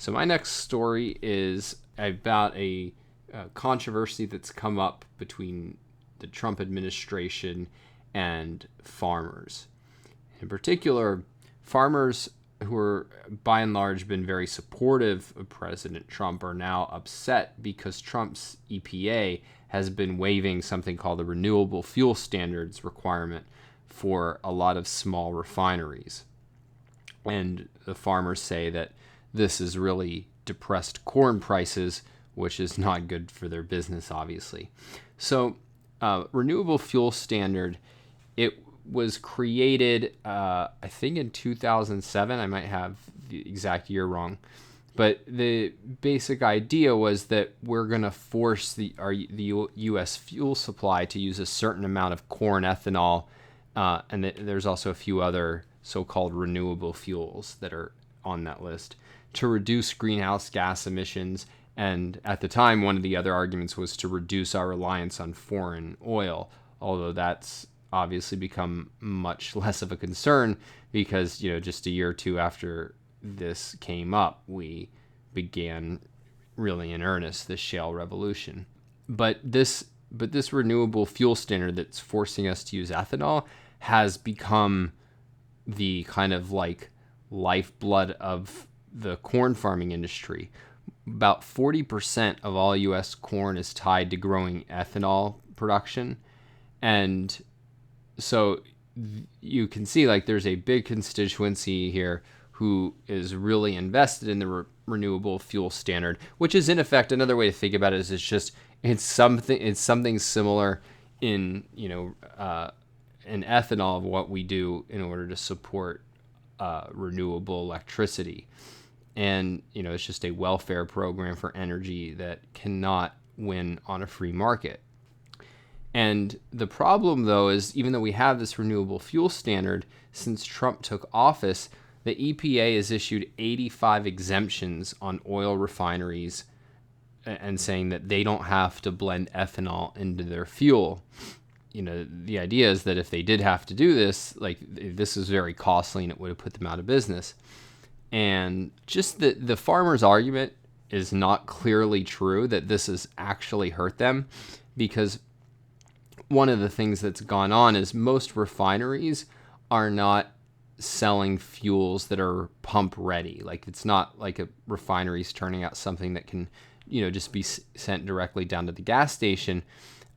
So my next story is about a controversy that's come up between the Trump administration and farmers. In particular, farmers who are by and large been very supportive of President Trump are now upset because Trump's EPA has been waiving something called the renewable fuel standards requirement for a lot of small refineries. And the farmers say that this has really depressed corn prices, which is not good for their business, obviously. So, renewable fuel standard, it was created, I think in 2007. I might have the exact year wrong. But the basic idea was that we're going to force the U.S. fuel supply to use a certain amount of corn ethanol, and there's also a few other so-called renewable fuels that are on that list, to reduce greenhouse gas emissions. And at the time, one of the other arguments was to reduce our reliance on foreign oil, although that's obviously become much less of a concern because, just a year or two after this came up, we began really in earnest this shale revolution. But this renewable fuel standard that's forcing us to use ethanol has become the kind of like lifeblood of the corn farming industry. About 40% of all U.S. corn is tied to growing ethanol production. And so you can see like there's a big constituency here who is really invested in the renewable fuel standard, which is in effect, another way to think about it is it's something similar in in ethanol of what we do in order to support renewable electricity. And, it's just a welfare program for energy that cannot win on a free market. And the problem, though, is even though we have this renewable fuel standard, since Trump took office, the EPA has issued 85 exemptions on oil refineries and saying that they don't have to blend ethanol into their fuel. The idea is that if they did have to do this, this is very costly and it would have put them out of business. And just the farmers' argument is not clearly true that this has actually hurt them, because one of the things that's gone on is most refineries are not selling fuels that are pump ready. Like, it's not like a refinery's turning out something that can, just be sent directly down to the gas station.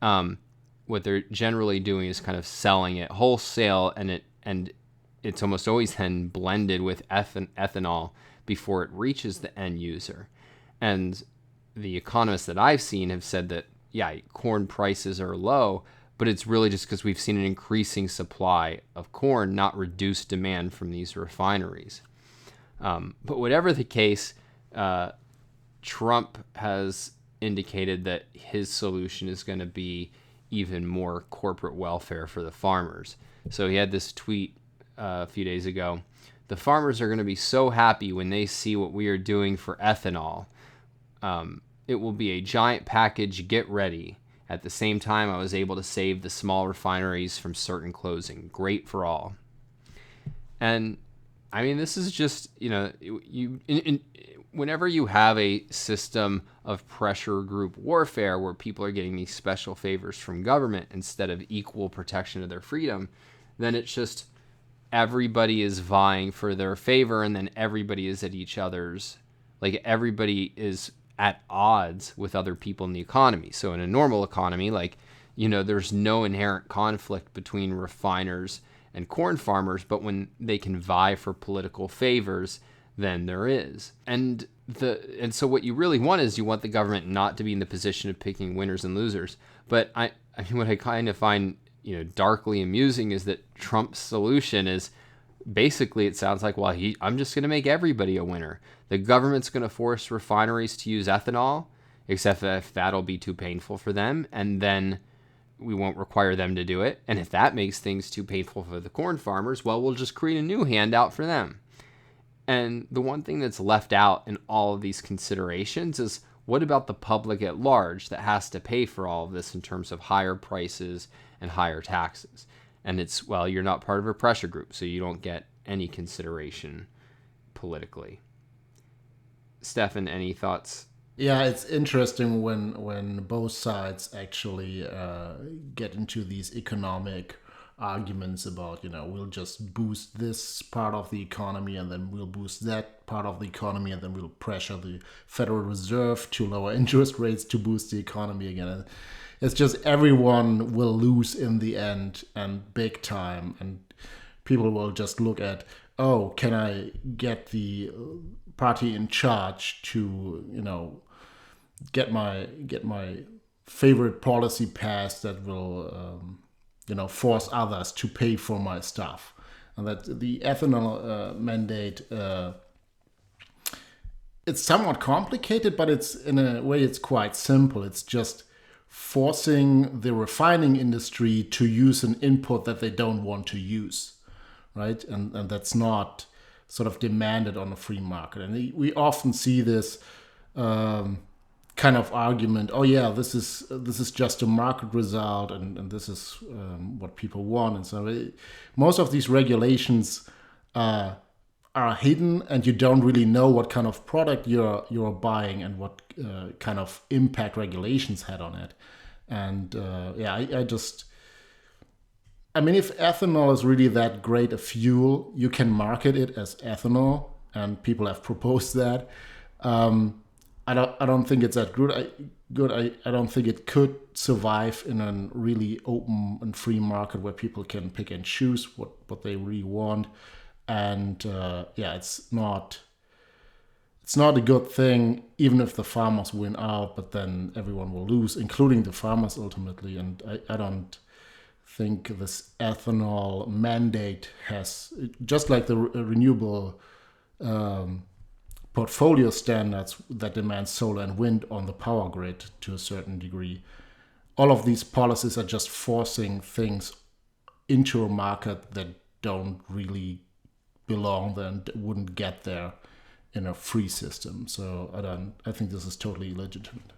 What they're generally doing is kind of selling it wholesale, and it's almost always then blended with ethanol before it reaches the end user. And the economists that I've seen have said that, yeah, corn prices are low, but it's really just because we've seen an increasing supply of corn, not reduced demand from these refineries. But whatever the case, Trump has indicated that his solution is going to be even more corporate welfare for the farmers. So he had this tweet a few days ago. The farmers are going to be so happy when they see what we are doing for ethanol. It will be a giant package. Get ready. At the same time, I was able to save the small refineries from certain closing. Great for all. And I mean, this is just, whenever you have a system of pressure group warfare where people are getting these special favors from government instead of equal protection of their freedom, then it's just everybody is vying for their favor, and then everybody is at each other's, everybody is at odds with other people in the economy. So in a normal economy, there's no inherent conflict between refiners and corn farmers, but when they can vie for political favors, then there is. And so what you really want is you want the government not to be in the position of picking winners and losers. But what I kind of find darkly amusing is that Trump's solution is basically, it sounds like, well, I'm just going to make everybody a winner. The government's going to force refineries to use ethanol, except if that'll be too painful for them, and then we won't require them to do it. And if that makes things too painful for the corn farmers, well, we'll just create a new handout for them. And the one thing that's left out in all of these considerations is, what about the public at large that has to pay for all of this in terms of higher prices and higher taxes? And it's, well, you're not part of a pressure group, so you don't get any consideration politically. Steffen, any thoughts? Yeah, it's interesting when both sides actually get into these economic arguments about, we'll just boost this part of the economy and then we'll boost that part of the economy and then we'll pressure the Federal Reserve to lower interest rates to boost the economy again. And it's just everyone will lose in the end, and big time. And people will just look at, oh, can I get the party in charge to, get my favorite policy passed that will force others to pay for my stuff. And that the ethanol mandate, it's somewhat complicated, but it's in a way it's quite simple. It's just forcing the refining industry to use an input that they don't want to use, right? And that's not sort of demanded on a free market. And we often see this kind of argument. Oh yeah, this is just a market result, and this is what people want. And so most of these regulations are hidden, and you don't really know what kind of product you're buying and what kind of impact regulations had on it. And I mean, if ethanol is really that great a fuel, you can market it as ethanol, and people have proposed that. I don't think it's that good. I don't think it could survive in a really open and free market where people can pick and choose what they really want. And it's not a good thing, even if the farmers win out, but then everyone will lose, including the farmers ultimately. And I don't think this ethanol mandate has, just like the renewable portfolio standards that demand solar and wind on the power grid to a certain degree. All of these policies are just forcing things into a market that don't really belong there and wouldn't get there in a free system. So I think this is totally illegitimate.